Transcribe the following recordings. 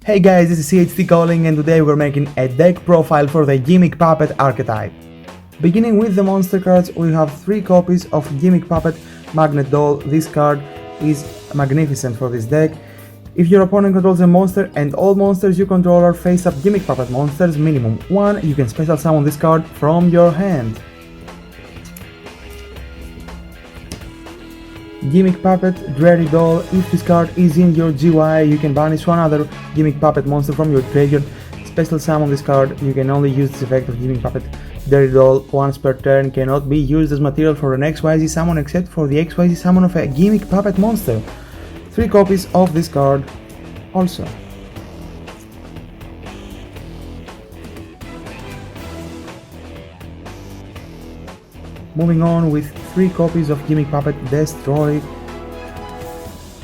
Hey guys, this is CHT calling, and today we're making a deck profile for the Gimmick Puppet archetype. Beginning with the monster cards, we have 3 copies of Gimmick Puppet Magnet Doll. This card is magnificent for this deck. If your opponent controls a monster and all monsters you control are face-up Gimmick Puppet monsters, minimum 1, you can special summon this card from your hand. Gimmick Puppet Dreary Doll. If this card is in your GUI, you can banish one other Gimmick Puppet monster from your graveyard. Special summon this card. You can only use this effect of Gimmick Puppet Dreary Doll once per turn. Cannot be used as material for an XYZ summon except for the XYZ summon of a Gimmick Puppet monster. 3 copies of this card also. Moving on with 3 copies of Gimmick Puppet Destroy.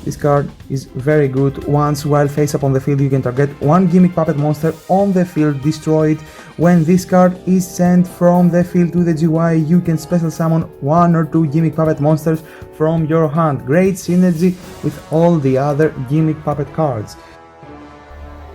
This card is very good. Once while face up on the field, you can target one Gimmick Puppet monster on the field, destroy it. When this card is sent from the field to the GUI, you can special summon 1 or 2 Gimmick Puppet monsters from your hand. Great synergy with all the other Gimmick Puppet cards.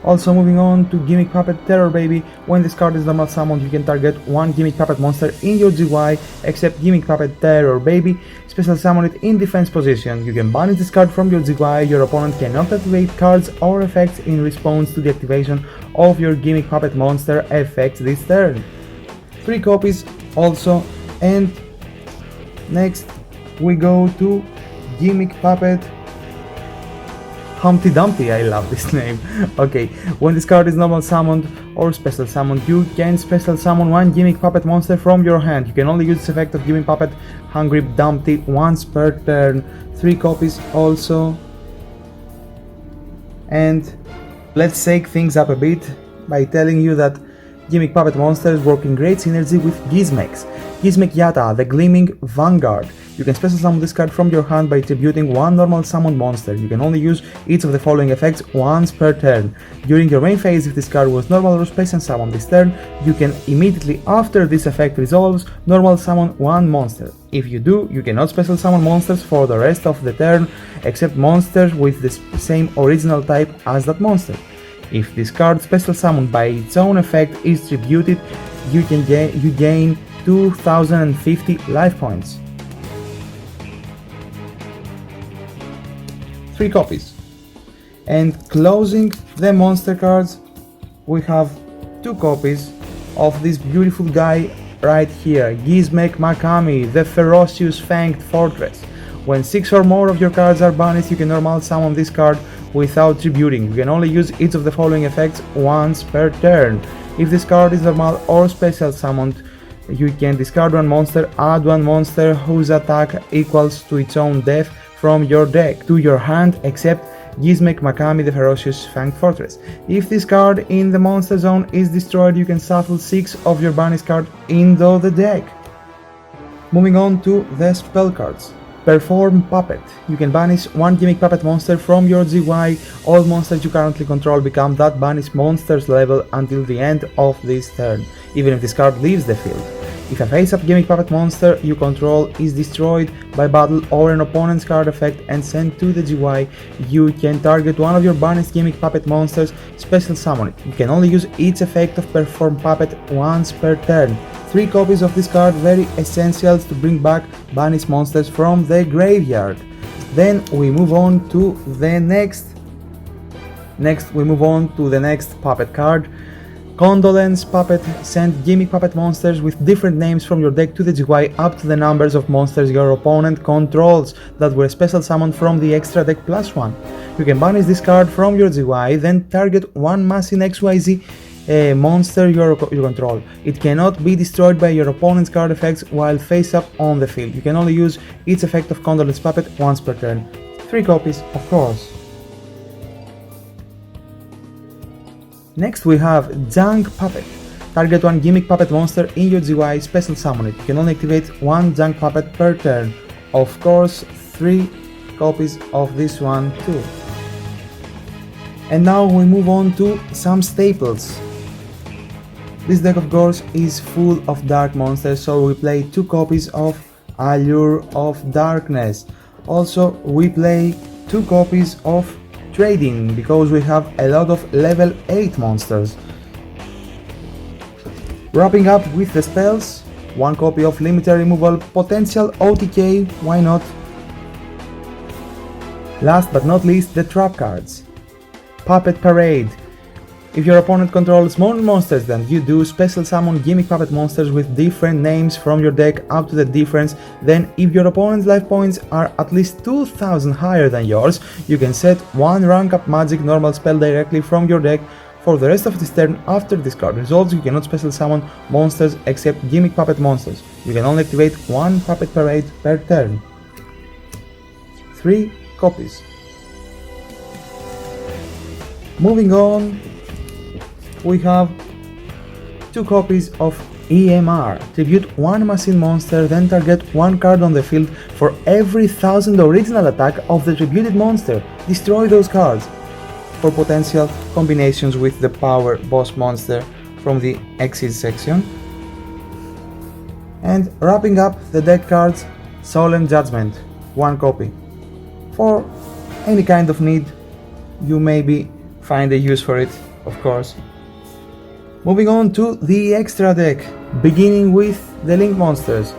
Also moving on to Gimmick Puppet Terror Baby. When this card is normal summoned, you can target one Gimmick Puppet monster in your GUI except Gimmick Puppet Terror Baby. Special summon it in defense position. You can banish this card from your GUI. Your opponent cannot activate cards or effects in response to the activation of your Gimmick Puppet monster effects this turn. 3 copies also. And next we go to Gimmick Puppet Humpty Dumpty. I love this name. Okay, when this card is normal summoned or special summoned, you can special summon one Gimmick Puppet monster from your hand. You can only use this effect of Gimmick Puppet Hungry Dumpty once per turn. 3 copies also. And let's shake things up a bit by telling you that Gimmick Puppet monsters work in great synergy with GIMMICKs. GIMMICK Yata, the Gleaming Vanguard. You can special summon this card from your hand by tributing one normal summoned monster. You can only use each of the following effects once per turn. During your main phase, if this card was normal or special summon this turn, you can immediately after this effect resolves, normal summon one monster. If you do, you cannot special summon monsters for the rest of the turn, except monsters with the same original type as that monster. If this card special summoned by its own effect is tributed, you gain 2050 life points. 3 copies. And closing the monster cards, we have 2 copies of this beautiful guy right here, GIMMICK Makami, the Ferocious Fanged Fortress. When 6 or more of your cards are banished, you can normal summon this card without tributing. You can only use each of the following effects once per turn. If this card is normal or special summoned, you can discard one monster, add one monster whose attack equals to its own def from your deck to your hand except GIMMICK Makami, the Ferocious Fanged Fortress. If this card in the monster zone is destroyed, you can shuffle 6 of your banished cards into the deck. Moving on to the spell cards. Perform Puppet. You can banish one Gimmick Puppet monster from your GUI. All monsters you currently control become that banished monster's level until the end of this turn, even if this card leaves the field. If a face-up Gimmick Puppet monster you control is destroyed by battle or an opponent's card effect and sent to the GUI, you can target one of your banished Gimmick Puppet monsters, special summon it. You can only use each effect of Perform Puppet once per turn. 3 copies of this card, very essential to bring back banished monsters from the graveyard. Then we move on to the next puppet card. Condolence Puppet. Send Gimmick Puppet monsters with different names from your deck to the GUI up to the numbers of monsters your opponent controls that were special summoned from the extra deck +1. You can banish this card from your GUI, then target one Massing XYZ monster you control. It cannot be destroyed by your opponent's card effects while face up on the field. You can only use each effect of Condolence Puppet once per turn. 3 copies, of course. Next we have Junk Puppet. Target one Gimmick Puppet monster in your GUI, special summon it. You can only activate one Junk Puppet per turn. Of course, 3 copies of this one too. And now we move on to some staples. This deck of course is full of dark monsters, so we play 2 copies of Allure of Darkness. Also we play 2 copies of trading because we have a lot of level 8 monsters. Wrapping up with the spells, one copy of limited removal, potential OTK, why not? Last but not least, the trap cards. Puppet Parade. If your opponent controls more monsters than you do, special summon gimmick puppet monsters with different names from your deck up to the difference. Then, if your opponent's life points are at least 2000 higher than yours, you can set one rank up magic normal spell directly from your deck. For the rest of this turn, after this card resolves, you cannot special summon monsters except gimmick puppet monsters. You can only activate one Puppet Parade per turn. 3 copies. Moving on, we have 2 copies of EMR. Tribute one machine monster, then target one card on the field for every 1000 original attack of the tributed monster. Destroy those cards. For potential combinations with the power boss monster from the Exit section. And wrapping up the deck cards, Solemn Judgment, 1 copy. For any kind of need, you maybe find a use for it, of course. Moving on to the extra deck, beginning with the Link monsters.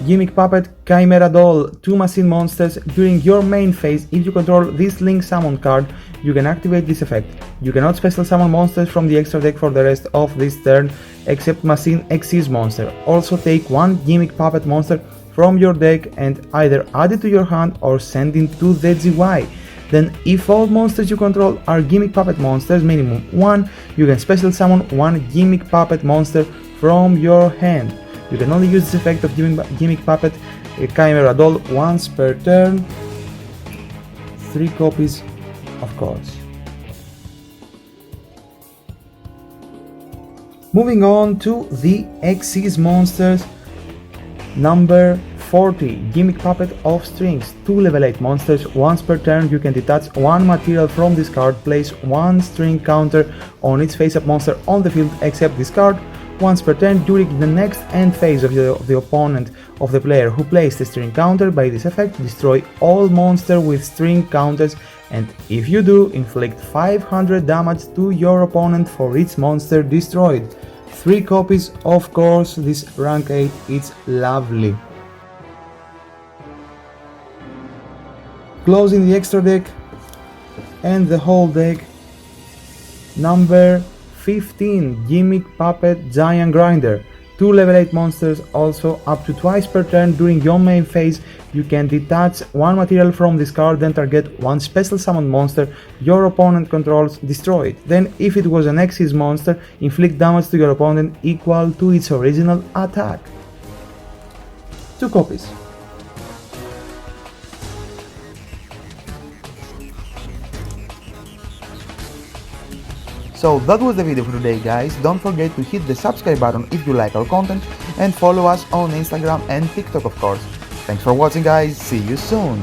Gimmick Puppet Chimera Doll, 2 machine monsters. During your main phase, if you control this Link summon card, you can activate this effect. You cannot special summon monsters from the extra deck for the rest of this turn, except Machine Xyz monster. Also take one Gimmick Puppet monster from your deck and either add it to your hand or send it to the GY. Then, if all monsters you control are Gimmick Puppet monsters, minimum 1, you can special summon one Gimmick Puppet monster from your hand. You can only use this effect of Gimmick Puppet Chimera Doll once per turn. 3 copies, of course. Moving on to the Xyz monsters. Number 40. Gimmick Puppet of Strings. 2 level 8 monsters. Once per turn you can detach one material from this card, place one string counter on its face-up monster on the field except this card. Once per turn during the next end phase of the opponent of the player who placed a string counter. By this effect, destroy all monsters with string counters, and if you do, inflict 500 damage to your opponent for each monster destroyed. 3 copies, of course. This rank 8, it's lovely. Closing the extra deck and the whole deck, number 15. Gimmick Puppet Giant Grinder. 2 level 8 monsters, also up to twice per turn during your main phase. You can detach one material from this card, then target one special summon monster your opponent controls, destroy it. Then, if it was an Xyz monster, inflict damage to your opponent equal to its original attack. 2 copies. So that was the video for today, guys. Don't forget to hit the subscribe button if you like our content and follow us on Instagram and TikTok, of course. Thanks for watching, guys. See you soon.